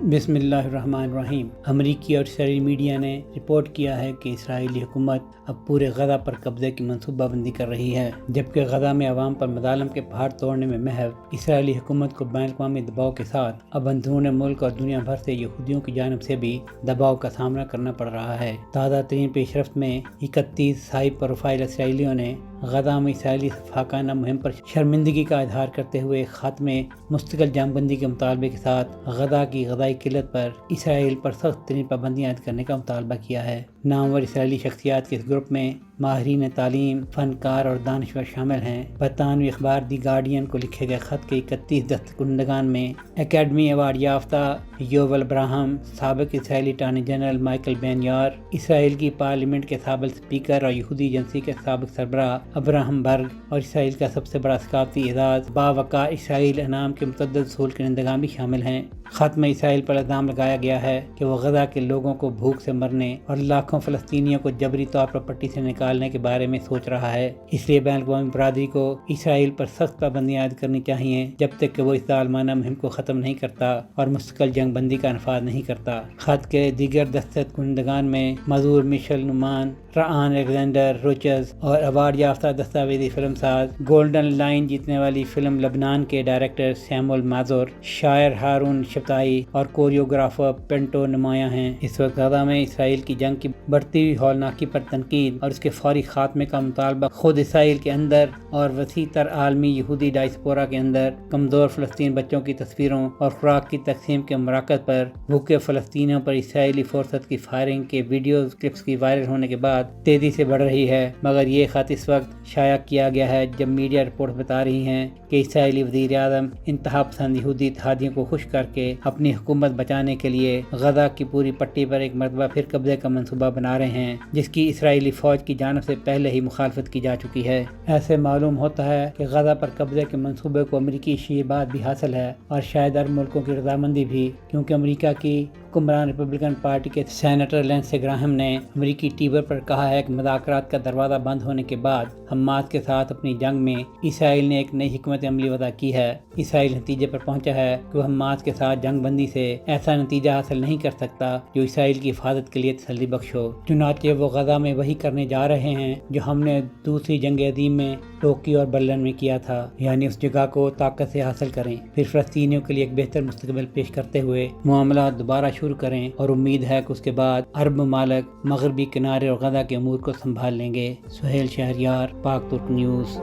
بسم اللہ الرحمن الرحیم۔ امریکی اور اسرائیلی میڈیا نے رپورٹ کیا ہے کہ اسرائیلی حکومت اب پورے غزہ پر قبضے کی منصوبہ بندی کر رہی ہے، جبکہ غزہ میں عوام پر مظالم کے پہاڑ توڑنے میں محو اسرائیلی حکومت کو بین الاقوامی دباؤ کے ساتھ اب اندرون ملک اور دنیا بھر سے یہودیوں کی جانب سے بھی دباؤ کا سامنا کرنا پڑ رہا ہے۔ تازہ ترین پیش رفت میں 31 ہائی پروفائل اسرائیلیوں نے غزہ میں اسرائیلی فاقانہ مہم پر شرمندگی کا اظہار کرتے ہوئے خاتمے مستقل جنگ بندی کے مطالبے کے ساتھ غزہ کی غذائی قلت پر اسرائیل پر سخت ترین پابندیاں عائد کرنے کا مطالبہ کیا ہے۔ نامور اسرائیلی شخصیات کے اس گروپ میں ماہرین تعلیم، فنکار اور دانشور شامل ہیں۔ برطانوی اخبار دی گارڈین کو لکھے گئے خط کے 31 دستخط میں اکیڈمی ایوارڈ یافتہ یوول براہم، سابق اسرائیلی اٹارنی جنرل مائیکل بین یار، اسرائیل کی پارلیمنٹ کے سابق اسپیکر اور یہودی ایجنسی کے سابق سربراہ ابراہم برگ اور اسرائیل کا سب سے بڑا ثقافتی اعزاز باوقار اسرائیل انعام کے متعدد اصول کنندگان بھی شامل ہیں۔ خط میں اسرائیل پر الزام لگایا گیا ہے کہ وہ غزہ کے لوگوں کو بھوک سے مرنے اور لاکھوں فلسطینیوں کو جبری طور پر پٹی سے نکالنے کے بارے میں سوچ رہا ہے۔ اس لیے بین الاقوامی برادری کو اسرائیل پر سخت پابندیاں عائد کرنی چاہیے جب تک کہ وہ اس ظالمانہ مہم کو ختم نہیں کرتا اور مستقل جنگ بندی کا نفاذ نہیں کرتا۔ خط کے دیگر دستخط کنندگان میں مزور میشل نومان، رآن الیگزینڈر روچز اور ایوارڈ یافتہ دستاویزی فلم ساز گولڈن لائن جیتنے والی فلم لبنان کے ڈائریکٹر سیمول مازور، شاعر ہارون شفتائی اور کوریوگرافر پینٹو نمایاں ہیں۔ اس وقت غزہ میں اسرائیل کی جنگ کی بڑھتی ہوئی ہولناکی پر تنقید اور اس کے فوری خاتمے کا مطالبہ خود اسرائیل کے اندر اور وسیع تر عالمی یہودی ڈائسپورا کے اندر کمزور فلسطین بچوں کی تصویروں اور خوراک کی تقسیم کے مراکز پر بھوکے فلسطینیوں پر اسرائیلی فورسز کی فائرنگ کے ویڈیوز کلپس کی وائرل ہونے کے بعد تیزی سے بڑھ رہی ہے، مگر یہ خط اس وقت شائع کیا گیا ہے جب میڈیا رپورٹ بتا رہی ہیں کہ اسرائیلی وزیر اعظم انتہا پسند یہودی اتحادیوں کو خوش کر کے اپنی حکومت بچانے کے لیے غزہ کی پوری پٹی پر ایک مرتبہ پھر قبضے کا منصوبہ بنا رہے ہیں، جس کی اسرائیلی فوج کی جانب سے پہلے ہی مخالفت کی جا چکی ہے۔ ایسے معلوم ہوتا ہے کہ غزہ پر قبضے کے منصوبے کو امریکی اشتراک بھی حاصل ہے اور شاید عرب ملکوں کی رضامندی بھی، کیونکہ امریکہ کی حکمران ریپبلکن پارٹی کے سینیٹر لینسے گراہم نے امریکی ٹی وی پر کہا ہے کہ مذاکرات کا دروازہ بند ہونے کے بعد حماس کے ساتھ اپنی جنگ میں اسرائیل نے ایک نئی حکمت عملی وضع کی ہے۔ اسرائیل نتیجے پر پہنچا ہے کہ وہ حماس کے ساتھ جنگ بندی سے ایسا نتیجہ حاصل نہیں کر سکتا جو اسرائیل کی حفاظت کے لیے تسلی بخش ہو، چنانچہ وہ غزہ میں وہی کرنے جا رہے ہیں جو ہم نے دوسری جنگ عظیم میں ٹوکیو اور برلن میں کیا تھا، یعنی اس جگہ کو طاقت سے حاصل کریں، پھر فلسطینیوں کے لیے ایک بہتر مستقبل پیش کرتے ہوئے معاملات دوبارہ شروع کریں، اور امید ہے کہ اس کے بعد عرب ممالک مغربی کنارے اور غزہ کے امور کو سنبھال لیں گے۔ سہیل شہریار، پاک ترک نیوز۔